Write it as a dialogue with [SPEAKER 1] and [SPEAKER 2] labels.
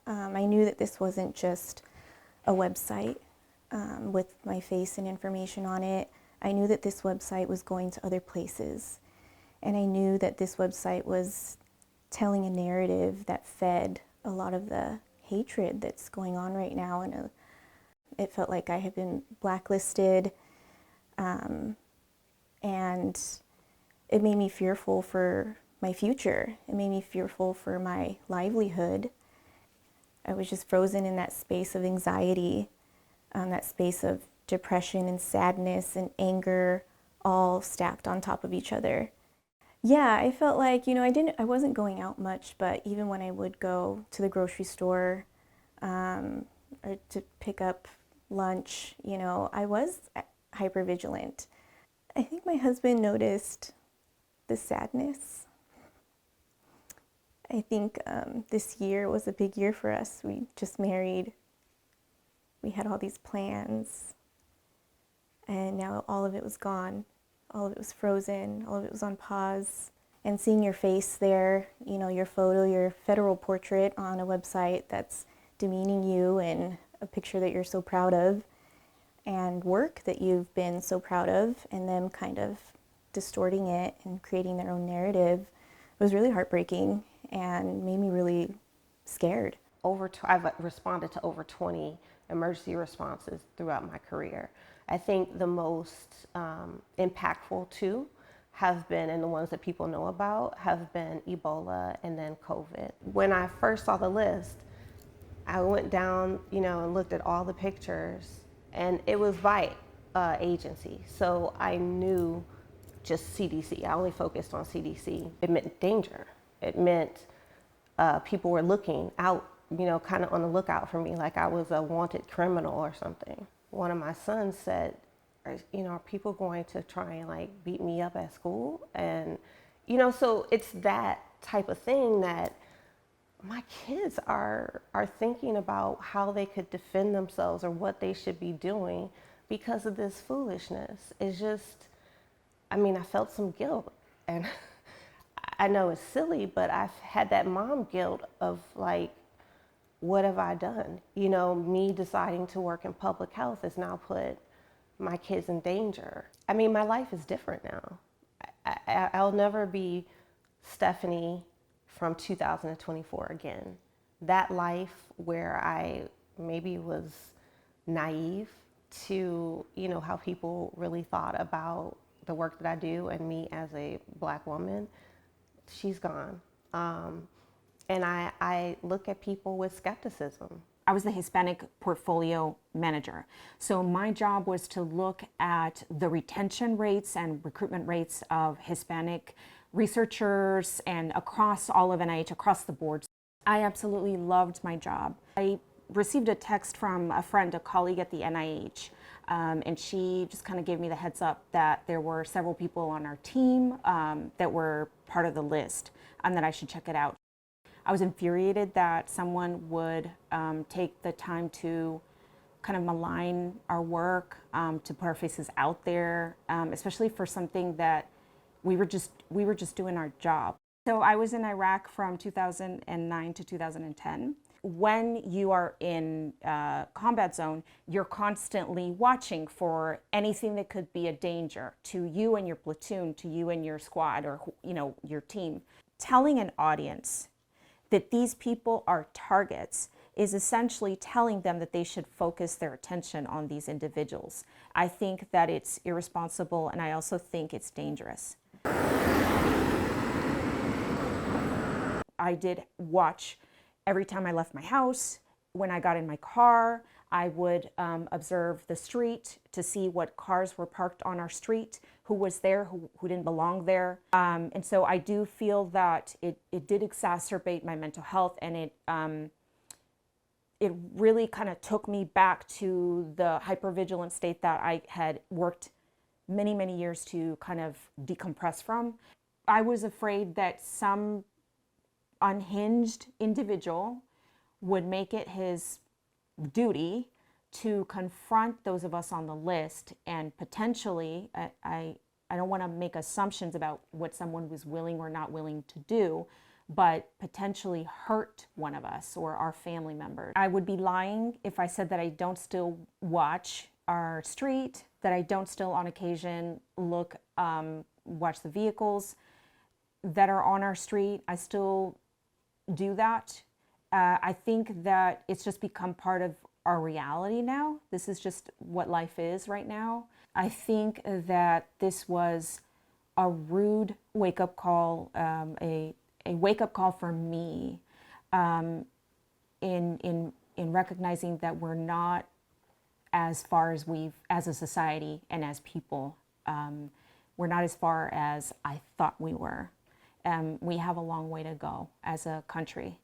[SPEAKER 1] I knew that this wasn't just a website with my face and information on it. I knew that this website was going to other places. And I knew that this website was telling a narrative that fed a lot of the hatred that's going on right now. And it felt like I had been blacklisted. And it made me fearful for my future. It made me fearful for my livelihood. I was just frozen in that space of anxiety, that space of depression and sadness and anger, all stacked on top of each other. Yeah, I felt like, I wasn't going out much, but even when I would go to the grocery store or to pick up lunch, I was hypervigilant. I think my husband noticed the sadness. I think this year was a big year for us. We just married. We had all these plans, and now all of it was gone. All of it was frozen. All of it was on pause. And seeing your face there, your photo, your federal portrait on a website that's demeaning you, and a picture that you're so proud of, and work that you've been so proud of, and them kind of distorting it and creating their own narrative was really heartbreaking and made me really scared.
[SPEAKER 2] I've responded to over 20 emergency responses throughout my career. I think the most impactful two have been, and the ones that people know about, have been Ebola and then COVID. When I first saw the list, I went down, and looked at all the pictures, and it was Vought agency. So I knew just CDC. I only focused on CDC. It meant danger. It meant people were looking out, kind of on the lookout for me, like I was a wanted criminal or something. One of my sons said, are people going to try and beat me up at school? And, so it's that type of thing that my kids are thinking about how they could defend themselves or what they should be doing because of this foolishness. It's just, I felt some guilt, and I know it's silly, but I've had that mom guilt of what have I done? Me deciding to work in public health has now put my kids in danger. My life is different now. I'll never be Stephanie from 2024 again. That life where I maybe was naive to, how people really thought about the work that I do and me as a Black woman, she's gone. And I look at people with skepticism.
[SPEAKER 3] I was the Hispanic portfolio manager. So my job was to look at the retention rates and recruitment rates of Hispanic researchers and across all of NIH, across the board. I absolutely loved my job. I received a text from a friend, a colleague at the NIH, and she just kind of gave me the heads up that there were several people on our team that were part of the list and that I should check it out. I was infuriated that someone would take the time to kind of malign our work, to put our faces out there, especially for something that we were just doing our job. So I was in Iraq from 2009 to 2010. When you are in a combat zone, you're constantly watching for anything that could be a danger to you and your platoon, to you and your squad, or your team. Telling an audience that these people are targets is essentially telling them that they should focus their attention on these individuals. I think that it's irresponsible, and I also think it's dangerous. I did watch every time I left my house. When I got in my car, I would observe the street to see what cars were parked on our street, who was there, who didn't belong there. And so I do feel that it did exacerbate my mental health, and it really kind of took me back to the hypervigilant state that I had worked many, many years to kind of decompress from. I was afraid that some unhinged individual would make it his duty to confront those of us on the list, and potentially, I don't want to make assumptions about what someone was willing or not willing to do, but potentially hurt one of us or our family members. I would be lying if I said that I don't still watch our street, that I don't still on occasion watch the vehicles that are on our street. I still do that. I think that it's just become part of our reality now. This is just what life is right now. I think that this was a rude wake-up call, a wake-up call for me, in recognizing that we're not as far as as a society and as people, we're not as far as I thought we were. We have a long way to go as a country.